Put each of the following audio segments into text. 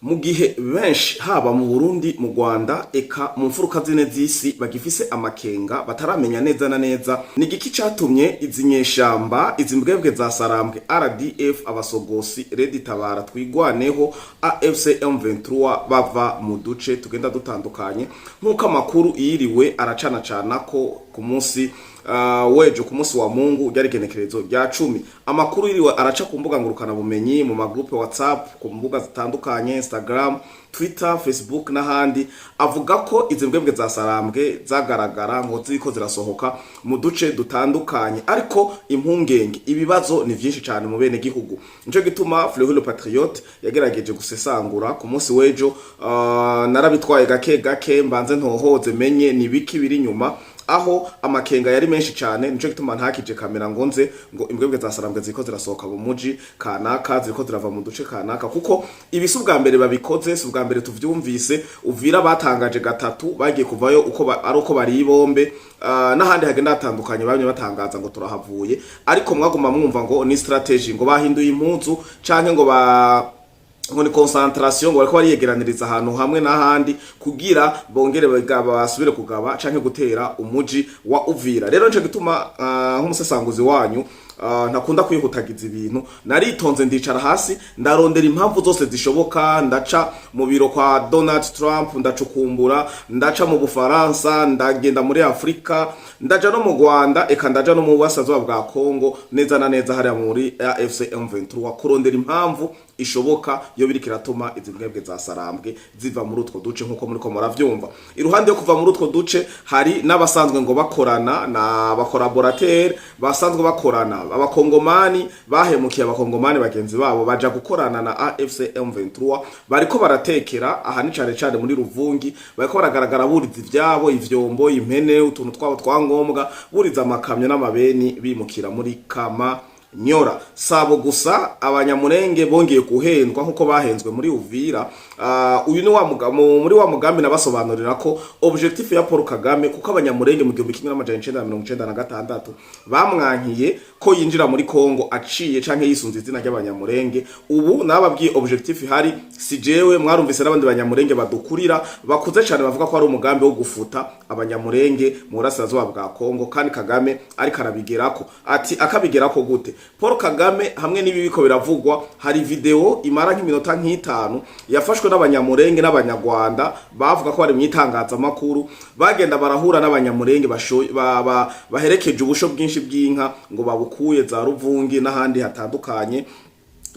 mu gihe benshi haba mu Burundi mu Rwanda eka mu mfuruka zine z'isi bagifise amakenga bataramenya neza na neza ni igiki catumye izi nyeshamba izi mbwebwe za Sarambwe RDF abasogosi Redi Tabara twigwaneho AFC M23 bava mu duce tugenda dutandukanye nkuko amakuru yiriwe aracana ko ku munsi wejo ku munsi wa Mungu ryarigenekerezo rya 10 amakuru yiriwe araca ku mbuga ngurukana bumenyi mu magroupe WhatsApp ku mbuga zitandukanye Instagram Twitter Facebook n'ahandi avuga ko izi mbwebwe za Sarambwe zagaragara ngo ziko zirasohoka mu duce dutandukanye ariko impungenge ibibazo ni vyinshi cyane mu bene gihugu nico gituma Fleury le Patriote yagerageje gusesangura ku munsi wejo narabitwaye gake mbanze ntohoze menye ni biki biri nyuma aho amakenga yari menshi cyane nico gituma ntakije kamera ngo nze ngo imbwebwe za Sarambwe ziko zirasohoka mu muji kanaka ziko zirava mu duce kanaka kuko ibisi ubwa mbere babikoze si ubwa mbere tuvyumvise Uvira batangaje gatatu bagiye kuvayo uko bari ibombe n'ahandi hagenda hatandukanye bamwe batangaza ngo turahavuye ariko mwaguma mwumva ngo ni strategy ngo bahinduye impunzu canke ngo ni concentration ngo bariko bariyegeraniriza ahantu hamwe n'ahandi kugira bongere basubire kugaba canke gutera umuji wa Uvira rero nico gituma nk'umusesanguzi wanyu ntakunda kwihutagiza ibintu naritonze ndicara hasi ndarondera impamvu zose zishoboka ndaca mu biro kwa Donald Trump ndacukumbura ndaca mu Bufaransa ndagenda muri Afrika ndaja no mu Rwanda eka ndaja no mu Burasirazuba bwa Kongo neza na neza hariya muri AFC M23 kurondera impamvu ishoboka yo biri kiratuma izi mbwebwe za Sarambwe ziva muri utwo duce nkuko muri ko muravyumva iruhande yo kuva muri utwo duce hari n'abasanzwe ngo bakorana na bakoraborateur basanzwe bakorana abakongomani bahemukiye abakongomani bagenzi babo baja gukorana na AFC M23 bariko baratekera aha ni cyane muri Ruvungi bariko baragaragara buriza ivyabo ivyombo impene utuntu twabo twangombwa buriza amakamyo n'amabeni bimukira muri Kamanyola sabo gusa abanyamurenge bongeye kuhendwa nkuko bahenzwe muri Uvira uyu ni muri wa mugambi nabasobanurira ko objectif ya Paul Kagame kuko abanyamurenge mu 1996 bamwankiye ko yinjira muri Kongo aciye canke yisunze izina ry'abanyamurenge ubu nababwiye objectif hari si jewe mwarumvise n'abandi banyamurenge badukurira bakuze cyane bavuga ko ari umugambi wo gufuta abanyamurenge mu Burasirazuba bwa Kongo kandi Kagame ariko arabigerako ati akabigerako gute Paul Kagame hamwe n'ibibiko biravugwa hari video imara nk'iminota nk'itanu yafashwe n'abanyamurenge n'abanyarwanda bavuga ko bari mwitangaza makuru bagenda barahura n'abanyamurenge baherekeje ubusho bwinshi bw'inka ngo babukuye za Ruvungi n'ahandi hatandukanye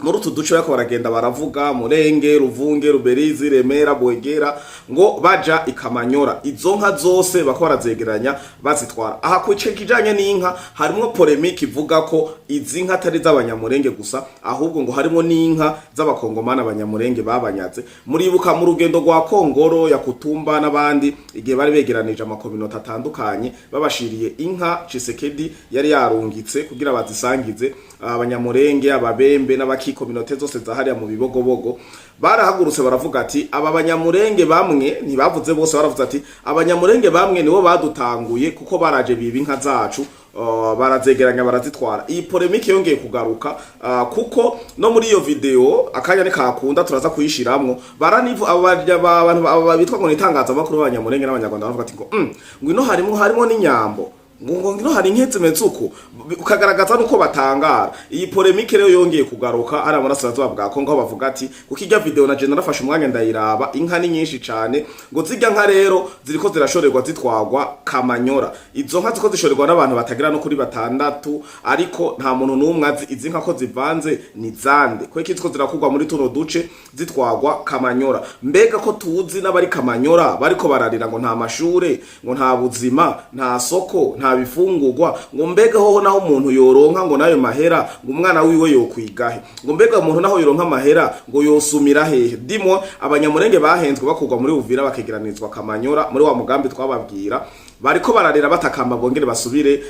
muri utu duce bako baragenda baravuga Murenge Ruvunge Ruberizi Remera Bwegera ngo baja Kamanyola izo nka zose bako barazegeranya bazitwara aha kwice kijanye n'inka harimo polemique ivuga ko izi nka atari z'abanyamurenge gusa ahubwo ngo harimo n'inka z'abakongomana abanyamurenge babanyaze muribuka mu rugendo rwa Kongoro ya Kutumba n'abandi igihe bari begeranije amakominota atandukanye babashiriye inka Chisekedi yari yarungitse kugira bazisangize abanyamurenge ababembe n'abakikominota zose zahariya mu bibogobogo barahagurutse baravuga ati aba banyamurenge bamwe ntibavuze bose baravuze ati abanyamurenge bamwe nibo badutanguye kuko baraje biba inka zacu barazegeranya barazitwara iyi polemique yongeye kugaruka kuko no muri iyo video akanya ne kakunda turaza kuyishiramwo baranivu abantu bitwa ngo nitangaza makuru y'abanyamurenge n'abanyarwanda baravuga ati ngo ngwino harimo n'inyambo ngino hari nketse mezuko ukagaragaza nuko batangara iyi polemique rero yongeye kugaruka ari Burasirazuba bwa Kongo aho bavuga ati kukijya video na je narafashe umwanya ndayiraba inka ni nyinshi cyane ngo zijya nka rero ziriko zirashorerwa zitwagwa Kamanyola izo nka ziko zishorerwa n'abantu batagira no kuri batandatu ariko nta muntu n'umwe azi izi nka ko zivanze ni zande ko ikiziko zirakugwa muri tuno duce zitwagwa Kamanyola mbega ko tuzi n'abari Kamanyola bariko bararira ngo nta mashure ngo nta buzima nta soko nta bifungurwa ngo mbega ho naho umuntu yoronka ngo nayo mahera ngo umwana wiwe yokwigahe ngo mbega umuntu naho yoronka mahera ngo yosumira hehe dimo abanyamurenge bahenzwe bakugwa muri Uvira bakegeranizwa Kamanyola muri wa mugambi twababwira bariko bararira batakamba bongere basubire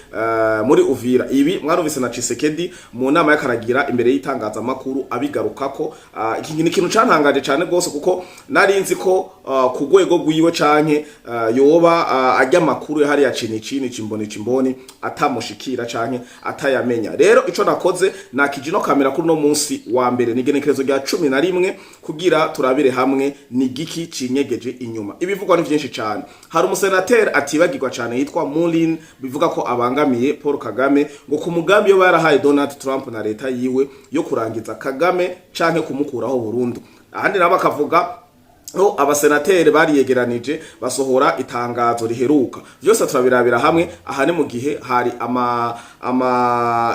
muri Uvira. Ibi mwarumvise na Tshisekedi mu nama y'akaragira imbere y'itangazamakuru abigarukako. Iki ni ikintu cantangaje cyane gose kuko narinzi ko ku rwego rwiwe canke yoba ajya makuru yahari ya cini cimboni atamushikira canke atayamenya. Rero ico nakoze nakijino kamera kuri no munsi wa mbere nigenekerezo rya 11 kugira turabire hamwe ni giki cinyegeje inyuma. Ibivugwa ni vyinshi cyane. Hari umusenateri atibagirwa cyane yitwa Mulin bivuga ko abangamiye Paul Kagame ngo ku mugambi yo barahaye Donald Trump na leta yiwe yo kurangiza Kagame canke kumukuraho burundu. Ahandi nabo bakavuga abasenateri bariyegeranije basohora itangazo riheruka. Byose turabirabira hamwe ahane mu gihe hari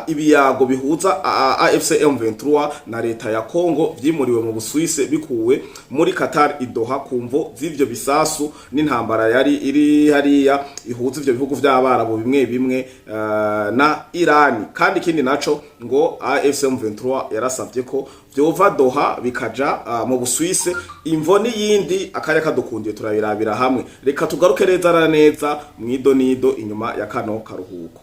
ibiyago bihuza AFC M23 na leta ya Kongo vyimuriwe mu Busuwise bikuwe muri Qatar Idoha kumvo z'ivyo bisasu n'intambara yari iri hariya ihuza ivyo bihugu vy'abarabu bimwe na Iran. Kandi kindi naco ngo AFC M23 yarasavye ko vyova Doha bikaja mu Busuwise. Imvo n'iyindi akarya kadukundiye turabirabira hamwe. Reka tugaruke neza mwidonido inyuma ya kano karuhuko.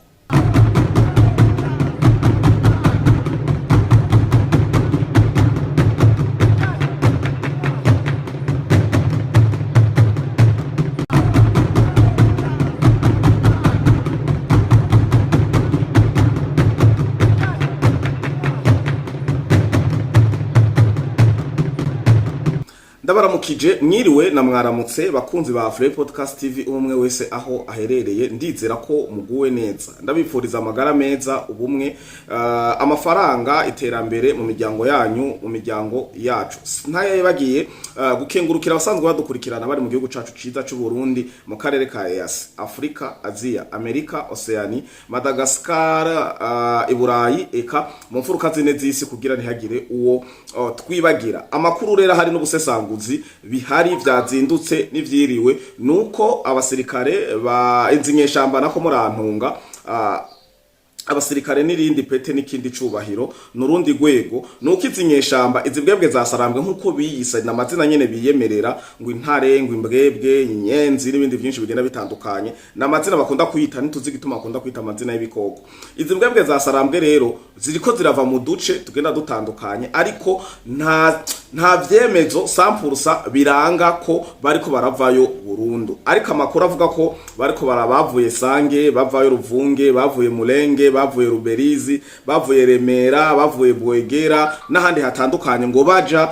Ndabaramukije mwiriwe na mwaramutse bakunzi ba Free Podcast TV umwe wese aho aherereye. Ndizera ko muguwe neza, ndabipfuriza amagara meza, ubumwe, amafaranga, iterambere mu miryango yanyu, mu miryango yacu. Ntaye bagiye gukengurukira abasanzwe badukurikirana bari mu gihugu cacu ciza cy'u Burundi, mu karere ka EAC, Afrika, Asia, Amerika, Oceani, Madagascar, Iburayi, eka mu mfuruka zine z'isi kugira ntihagire uwo twibagira. Amakuru rero hari n'ubusesanguzi bihari vyazindutse n'ivyiriwe nuko abasirikare ba inzinyeshamba nako murantunga abasirikare n'irindi pete n'ikindi cubahiro nurundi gwego nuko izinyeshamba izibwebwe zasarambwe nkuko biyisa na mazina nyene biyemerera ngo intare ngo imbwebwe inyenzi n'ibindi byinshi bigenda bitandukanye na mazina bakunda kwita ntituzi gituma bakunda kwita amazina y'ibikoko. Izibwebwe zasarambwe rero ziriko zirava mu duce tugenda dutandukanye ariko nta vyemezo sampurusa biranga ko bariko baravayo burundu, ariko amakuru avuga ko bariko barabavuye Sange, bavayo Ruvunge, bavuye Murenge, bavuye Ruberizi, bavuye Remera, bavuye Bwegera n'ahandi hatandukanye ngo baja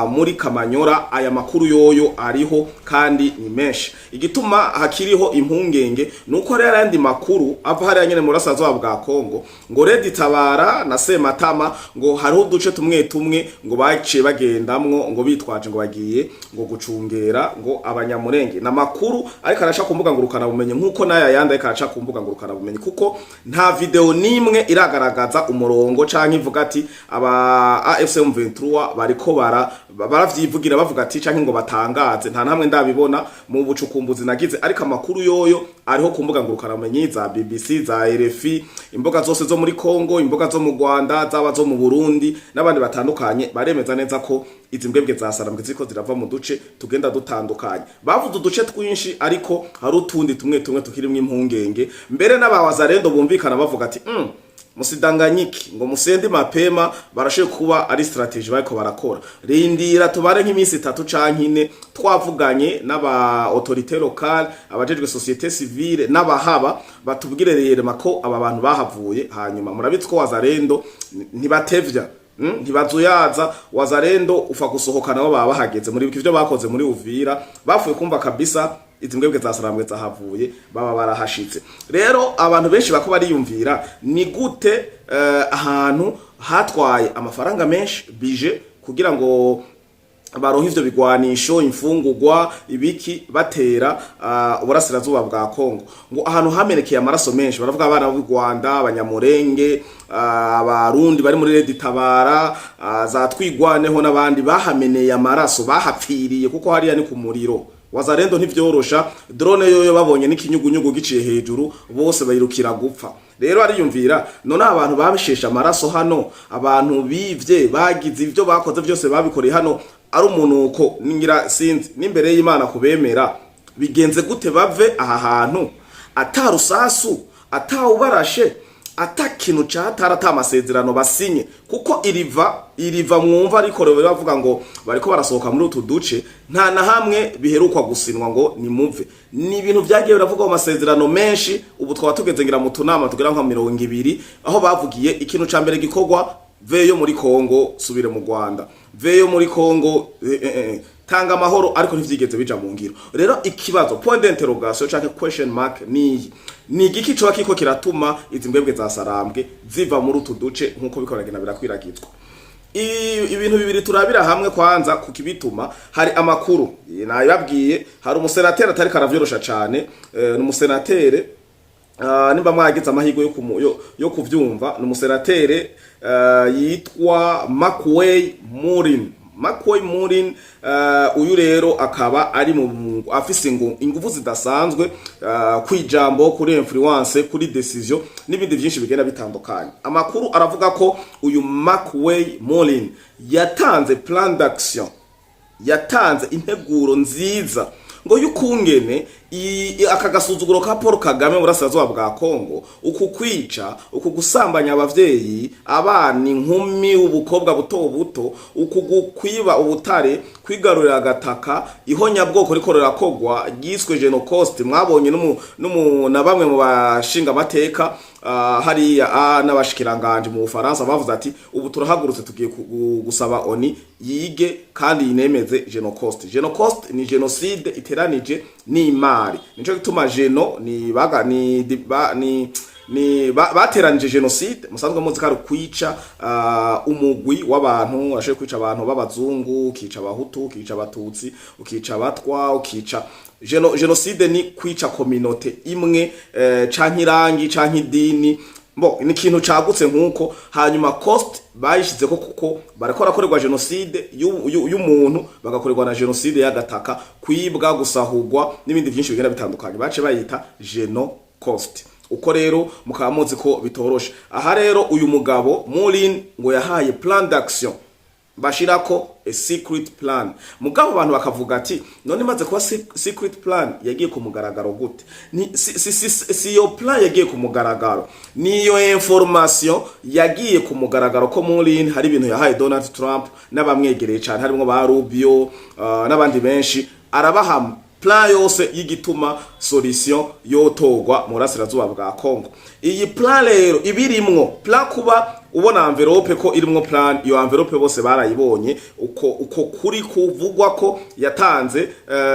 muri Kamanyola. Aya makuru yoyo ariho kandi ni menshi. Igituma hakiriho impungenge nuko rero andi makuru ava hari nyene mu rasazo bwa Kongo ngo Red Tabara na Sematama ngo hariho duce tumwe ngo baciye bagendamwo ngo bitwaje ngo bagiye ngo gucungera ngo abanyamurenge. Na makuru ariko araca kumbuga ngurukana bumenye nkuko naya yanda ariko araca kumbuga ngurukana bumenye kuko nta video nimwe iragaragaza umurongo canke ivuga ati aba AFC M23 bariko baravyivugira bavuga ati canke ngo batangaze. Nta namwe ndabibona mu bucukumbuzi nagize, ariko amakuru yoyo ariho kumbuga ngurukana bumenye za BBC, za RFI, imboga zose zo muri Kongo, imboga zo mu Rwanda, zaba zo mu Burundi n'abandi batandukanye baremeza neza ko izi mbwebwe zasarambwe ziko zirava mu duce tugenda dutandukanye. Bavuze uduce twinshi ariko hari utundi tumwe tukirimwe impungenge. Mbere n'abawazarendo bumvikana bavuga ati musidanganyiki ngo musende mapema barashe kuba ari strategy bariko barakora. Rindira tubare nk'iminsi 3 canke 4 twavuganye n'aba autorité locale, abajejwe société civile n'abahaba batubwire rero mako aba bantu bahavuye. Hanyuma murabitse ko wazarendo ntibatevya ntibazuyaza. Wazarendo ufa gusohokana bo baba bahageze muri bikivyo bakoze muri Uvira, bafuye kumva kabisa izi mbwebwe zasarambwe zahavuye baba barahashitse. Rero abantu benshi bako bariyumvira ni gute ahantu hatwaye amafaranga menshi bije kugira ngo baroha ivyo bigwanisho, imfungurwa, ibiki batera uburasirazuba bwa Kongo, ngo ahantu hamenekeye amaraso menshi. Baravuga abana b'u Rwanda, abanyamurenge, abarundi bari muri Red Tabara, za Twigwaneho n'abandi bahameneye amaraso, bahapfiriye kuko hariya ni ku muriro. Wazarendo ntivyorosha, drone yoyo babonye n'ikinyugunyugu giciye hejuru bose bayirukira gupfa. Rero ariyumvira none abantu babishesha amaraso hano, abantu bivye bagize ivyo bakoze byose babikoreye hano ari umunuko ningira sinzi n'imbere y'Imana kubemera bigenze gute bave aha hantu atarusasu atawubarashe atakintu cyatara atamasezerano basinye kuko iriva mwumva rikorewe bavuga ngo bariko barasohoka muri utu duce nta na hamwe biherukwa gusinwa ngo ni muve ni ibintu byagiye biravuga mu masezerano menshi ubu twaba tugeze ngira mu tunama tugera nka 200 aho bavugiye ikintu ca mbere gikorwa veyo muri Kongo subire mu Rwanda veyo muri Kongo tanga amahoro ariko ntivyigeze bija mu ngiro rero ikibazo point d'interrogation canke question mark ni igiki coba kiko kiratuma izi mbwebwe za sarambwe ziva muri utu duce nkuko bikoragena birakwiragizwa ibintu bibiri turabira hamwe kwanza kukibituma hari amakuru nayabwiye hari umusenateri atari karavyorosha cane n'umusenateri nimba mwagize amahirwe yo kuvyumva n'umusenateri yitwa Makwei Murin uyu rero akaba ari mu afise ingufu zidasanzwe kwijambo kuri influence kuri decision n'ibindi byinshi bigenda bitandukanye amakuru aravuga ko uyu Makwei Murin yatanze plan d'action yatanze integuro nziza ngo yukungene akagasuzuguro ka Paul Kagame burasazwa bwa Kongo ukukwica ukugusambanya abavyeyi abana inkumi ubukobwa buto ukugukwiba ubutare kwigarurira agataka ihonya bwoko rikorera kogwa giswe genocide mwabonye na bamwe mu bashinga amateka hariya n'abashikiranganje mu Bufaransa bavuze ati ubu turahagurutse tugiye gusaba oni yige kandi inemeze genocide ni genocide iteranije n'imari nico gituma bateranije genocide musanzwe muzi kari kwica umugwi w'abantu ashe kwica abantu b'abazungu ukica abahutu ukica abatutsi ukica abatwa ukica genocide ni kwica communauté imwe canke irangi canke idini ni ikintu cagutse nkuko hanyuma cost bayishize ko kuko barakora korerwa genocide y'umuntu bagakorerwa na genocide y'agataka kwibwa gusahurwa n'ibindi byinshi bigenda bitandukanye bace bayita cost uko rero mukamuzi ko bitoroshe aha rero uyu mugabo Murin ngo yahaye plan d'action bashirako a secret plan mugabo abantu bakavuga ati none maze kuba secret plan yagiye ku mugaragaro gute ni si yo plan yagiye ku mugaragaro niyo information yagiye ku mugaragaro ko Murin hari ibintu yahaye Donald Trump n'abamwegereye cyane harimo ba Rubio n'abandi benshi arabahama plan yose y'igituma solution yotogwa mu rasirazuba bwa Kongo iyi plan rero ibirimwo plan kuba ubona envelope ko irimwo plan iyo envelope bose barayibonye uko kuri kuvugwa ko yatanze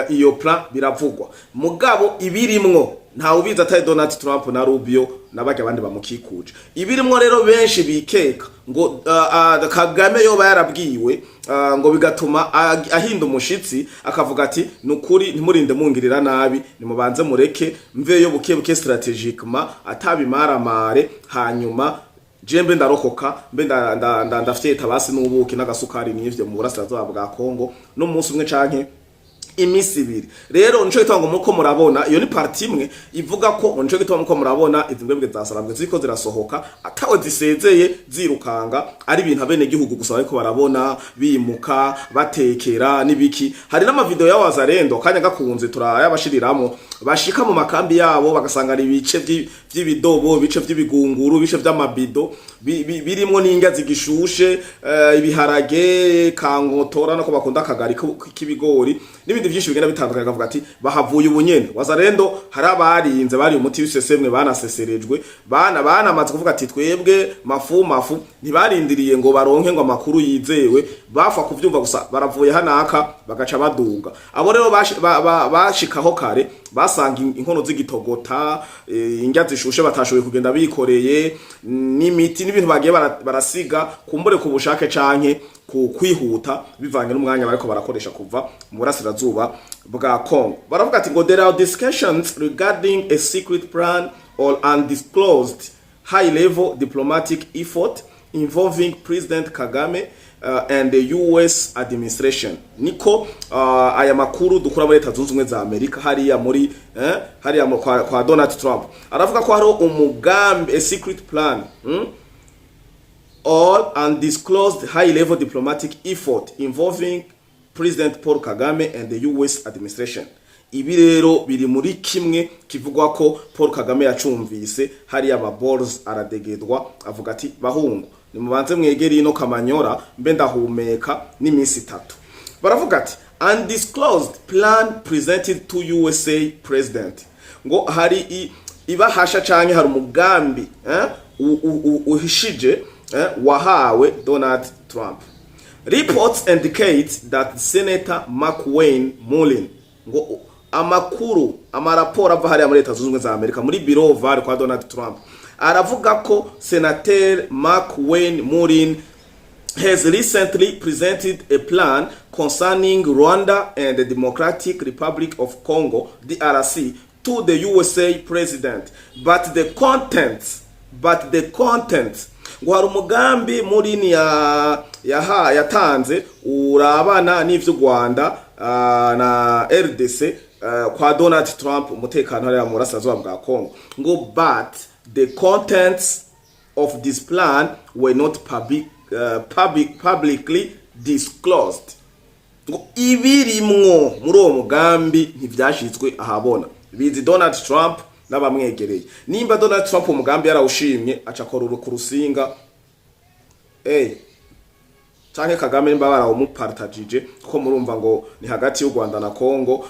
iyo plan biravugwa mugabo ibirimwo nta ubiza atari Donald Trump na Rubio nabake abandi bamukikuje ibirimwo rero benshi bikeka ngo Kagame yoba yarabwiwe ngo bigatuma ahinda umushitsi akavuga ati nukuri ntimurinde mungirira nabi nimubanze mureke mveyo buke strategiquement atabimaramare hanyuma jembe ndarokoka mbe ndafite tabasi n'ubuki n'agasukari n'ivyo mu burasirazuba bwa Kongo no munsi umwe canke imisi ibiri rero nico gitanga muko murabona iyo ni parti imwe ivuga ko nico gitanga muko murabona izimbwebwe zasarambwe ziko zirasohoka atawe zisezeye zirukanga ari ibintu abene gihugu gusa ariko barabona bimuka batekera nibiki hari n'ama video ya wazarendo kanya gakunze turayabashiriramo bashika mu makambi yabo bagasanga ari ibice by'ibidobo bice by'ibigunguru bice by'amabido birimo n'inga zigishushe ibiharage kangotora nako bakunda akagari k'ibigori n'ibindi byinshi bigenda bitandukanye akavuga ati bahavuye ubunyene wazarendo hari abarinze bari umuti w'isesemwe banaseserejwe banamaze kuvuga ati twebwe mafu ntibarindiriye ngo baronke ngo amakuru yizewe bafa kuvyumva gusa baravuye hanaka bagaca baduga abo rero bashikaho kare basanga inkono z'igitogota ingya zishushe batashoboye kugenda bikoreye n'imiti n'ibintu bagiye barasiga kumbure ku bushake canke kwihuta bivanye n'umwanya bariko barakoresha kuva mu burasirazuba bwa Kongo baravuga ati ngo there are discussions regarding a secret plan or undisclosed high level diplomatic effort involving President Kagame and the US administration niko aya makuru dukura muri Leta Zunze Ubumwe za Amerika hariya muri hariya kwa Donald Trump aravuga ko hari umugambi a secret plan or undisclosed high-level diplomatic effort involving President Paul Kagame and the US administration. ibi rero biri muri kimwe kivugwa ko Paul Kagame yacumvise hari aba balls aradegedwa avuga ati bahungu nimubanze mwegeri ino Kamanyola mbe ndahumeka n'iminsi 3 baravuga ati undisclosed plan presented to USA president ngo hari ibahasha canke hari umugambi uhishije wahawe Donald Trump. Reports indicate that Senator McWayne Mullin ngo amakuru amaraporo ava hariya muri Leta Zunze Ubumwe za Amerika muri biro oval kwa Donald Trump aravuga ko Senator McWayne Mullin has recently presented a plan concerning Rwanda and the Democratic Republic of Congo DRC to the USA president, but the content ngo hari umugambi Mullin yatanze urabana n'ivyo Rwanda na RDC kwa Donald Trump umutekano hariya mu burasirazuba bwa Congo ngo but the contents of this plan were not publicly disclosed. Ngo ibirimwo muri uwo mugambi ntivyashizwe ahabona bizi Donald Trump n'abamwegereye. Nimba Donald Trump umugambi yarawushimye acakora ku rusinga canke Kagame nimba barawumupartagije ko murumva ngo ni hagati y'u Rwanda na Congo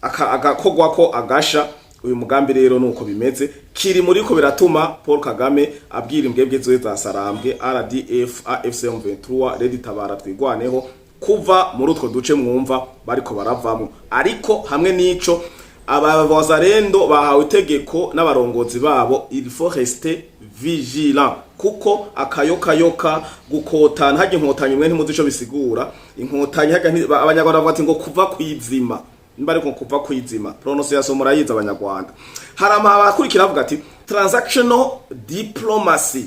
agakogwa ko agasha uyu mugambi rero nuko bimeze kiri muri ko biratuma Paul Kagame abwira imbwebwe zoe za Sarambwe RDF AFC M23 Ready Tabara twigwaneho kuva muri utwo duce mwumva bariko baravamo ariko hamwe n'ico abavazarendo bahawe itegeko n'abarongozi babo il faut rester vigilant kuko akayoka gukotana haje inkotanyi mwe ntimuzi ico bisigura inkotanyi haga abanyarwanda bavuga ati ngo kuva kwizima nimba ariko kuva kwizima pronunciation murayiza abanyarwanda harama abakurikira avuga ati transactional diplomacy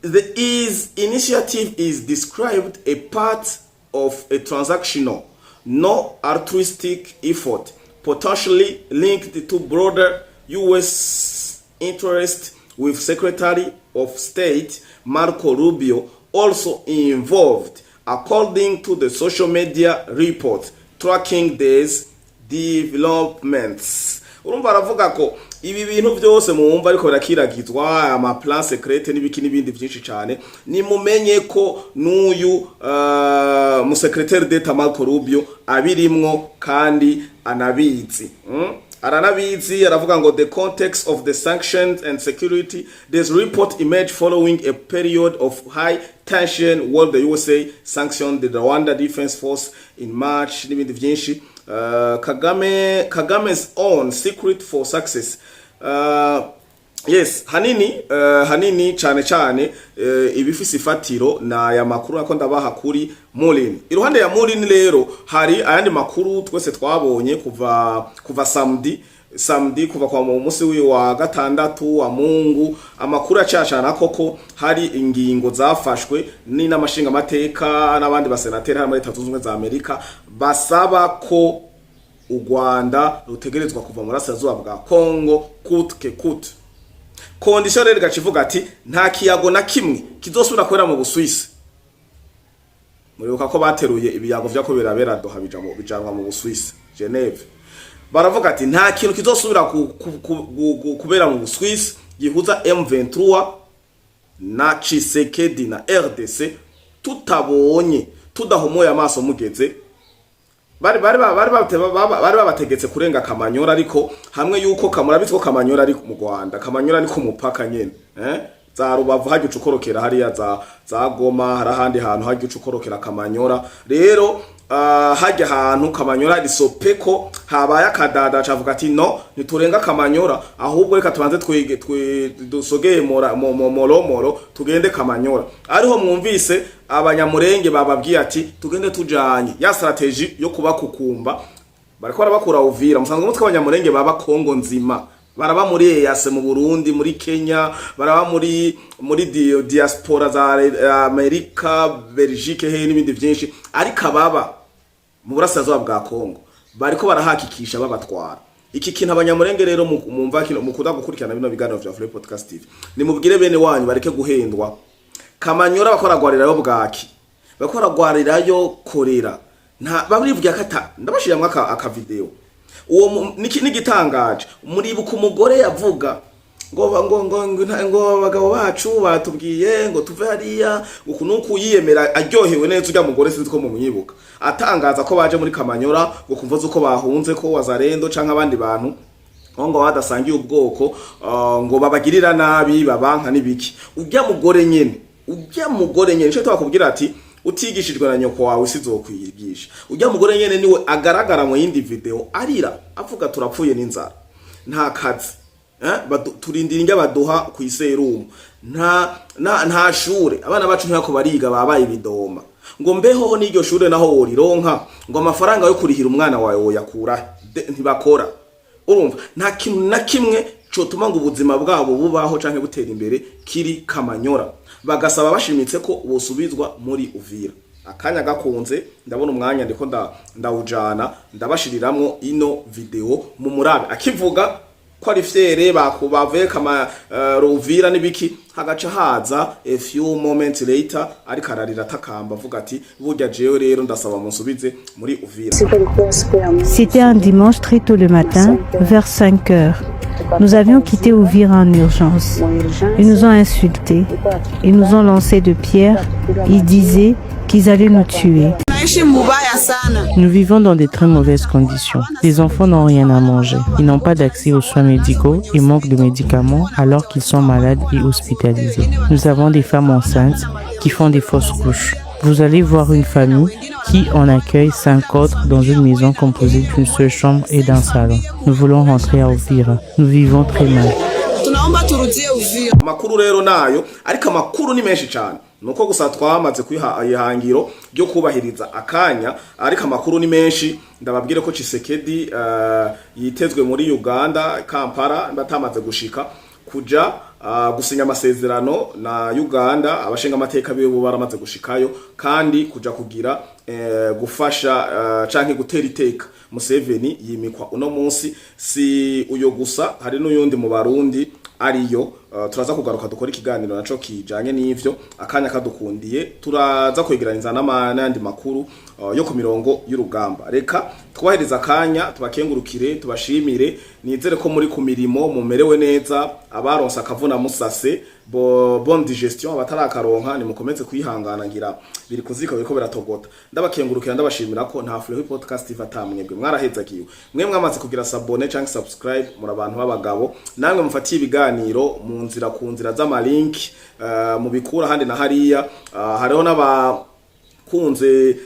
the initiative is described a part of a transactional no altruistic effort potentially linked to broader US interest with Secretary of State Marco Rubio also involved according to the social media report tracking these developments. Urumva aravuga ko ibi bintu byose muumva ariko birakiragizwa ama plan secret n'ibiki n'ibindi byinshi cyane ni mumenye ko n'uyu mu secrétaire d'État Marco Rubio abirimwo kandi anabizi aranabizi aravuga ngo the context of the sanctions and security. This report emerged following a period of high tension while the USA sanctioned the Rwanda Defense Force in March n'ibindi byinshi. Kagame's own secret for success. Yes, hanini cyane ibifise ifatiro na ya makuru ako ndabaha kuri Mullin. Iruhande ya Mullin rero hari ayandi makuru twese twabonye kuva samedi kuva kwa munsi wa gatandatu wa Mungu amakuru acacana koko hari ingingo zafashwe ni n'amashinga mateka n'abandi basenateri muri Leta Zunze Ubumwe za Amerika basaba ko u Rwanda rutegerezwa kuva mu burasirazuba bwa Congo kutke kut. Condition rero gacivuga ati nta kiyago na kimwe kizosubira kwera mu Busuwisi. Muribuka ko bateruye ibiyago vyako birabera doha bijanwa mu Busuwisi Geneve. Baravuga ati nta kintu kizosubira kubera mu Busuwisi gihuza M23 na Tshisekedi na RDC tutabonye tudahomoye amaso mugeze bari babategetse kurenga Kamanyola ariko hamwe yuko kamurabitwo Kamanyola ari mu Rwanda Kamanyola ni ku mupaka nyene za Rubavu hajye ucukorokera hariya za Goma harahandi hantu hajye ucukorokera Kamanyola rero hajye ahantu Kamanyola risopeko habaye akadada cavuga ati no niturenga Kamanyola ahubwo reka tubanze dusogeye moro tugende Kamanyola ariho mwumvise abanyamurenge bababwiye ati tugende tujanye ya strategy yo kubakukumba bariko barabakura Uvira musanzwe mutwe abanyamurenge baba Kongo nzima baraba muri EAC mu Burundi muri Kenya baraba muri diaspora za Amerika Belgique he n'ibindi byinshi ariko ababa mu burasirazuba bwa Kongo bariko barahakikisha babatwara iki kintu abanyamurenge rero mumva kino mukuda gukurikirana bino biganiro vya Free Podcast TV ni mubwire bene wanyu bareke guhendwa Kamanyola bakoragwarirayo bwaki bakoragwarirayo korera nta babrivuga kata ndabashiramwe aka video uwo Niki nigitangaje muribuka umugore yavuga ngo abagabo bacu batubwiye ngo tuve hariya ukunuku yiyemera aryohewe neza ujya mugore sinzi ko mumwibuka atangaza ko baje muri Kamanyola ngo kumva zuko bahunze ko wazarendo canke abandi bantu ngo badasangiye ubwoko ngo babagirira nabi babanka nibiki ujya mugore nyene cyo twakubwira ati utigishijwe na nyoko wawe sizokwiyigisha ujya mugore nyene niwe agaragara mu yindi video arira avuga turapfuye n'inzara nta kazi turindira inge baduha ku iserumu nta shure abana bacu ntako bariga babaye bidoma ngo mbeho n'iryo shure naho worironka ngo amafaranga yo kurihira umwana wawe woyakura ntibakora urumva nta kintu na kimwe cotuma ngo ubuzima bwabo bubaho canke butera imbere kiri Kamanyola bagasaba bashimitse ko bosubizwa muri Uvira akanya gakunze ndabona umwanya ndiko ndawujana ndabashiriramwo ino video mu murabe akivuga ko ari fiere bakubavuye kama Uvira nibiki hagaca haza a few moments later ariko ararira takamba avuga ati burya jewe rero ndasaba munsubize muri Uvira. C'était un dimanche très tôt le matin, vers 5 heures. Nous avions quitté Uvira en urgence. Ils nous ont insultés. Ils nous ont lancé de pierres. Ils disaient qu'ils allaient nous tuer. Nous vivons dans de très mauvaises conditions. Les enfants n'ont rien à manger. Ils n'ont pas d'accès aux soins médicaux et manquent de médicaments alors qu'ils sont malades et hospitalisés. Nous avons des femmes enceintes qui font des fausses couches. Vous allez voir une famille qui en accueille 5 autres dans une maison composée d'une seule chambre et d'un salon. Nous voulons rentrer à Uvira. Nous vivons très mal. Makuru rero nayo ariko amakuru ni menshi cyane nuko gusa twamaze kwihangiro ryo kubahiriza akanya ariko amakuru ni menshi ndababwire ko Tshisekedi yitezwe muri Uganda Kampala batamaze gushika kuja gusinya amasezerano na Uganda abashinga amateka bibo baramaze gushikayo kandi kuja kugira gufasha canke gutera iteka Museveni yimikwa uno munsi si uyo gusa hari n'uyundi mu Barundi ariyo turaza kugaruka dukora ikiganiro naco kijanye n'ivyo akanya kadukundiye turaza kwegeraniza n'andi makuru yo ku mirongo y'urugamba reka twahiriza akanya tubakengurukire tubashimire nizere ko muri ku mirimo mumerewe neza abaronsa akavuna musase bonne digestion abatarakaronka ni mukomeze kwihangana ngira biri kuzika biriko biratogota ndabakengurukira ndabashimira ko nta Flow podcast ivatamwebwe mwarahezagiwe mwemwe amaze kugira sabone canke subscribe muri abantu b'abagabo namwe mufatiye ibiganiro mu nzira ku nzira z'amalink mu bikura handi na hariya hariho n'abakunze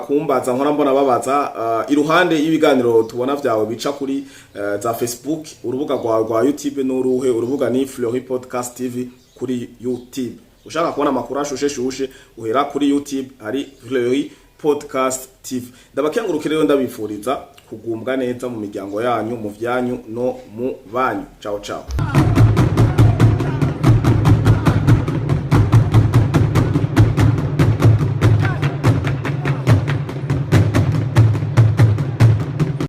kumbaza nkora mbona babaza iruhande y'ibiganiro tubona vyawe bica kuri za Facebook urubuga rwa YouTube n'uruhe urubuga ni Flow podcast TV kuri YouTube ushaka kubona amakuru ashushe uhera kuri YouTube hari Flow podcast TV ndabakengurukire rero ndabifuriza kugumbwa neza mu miryango yanyu mu vyanyu no mu banyu ciao ciao.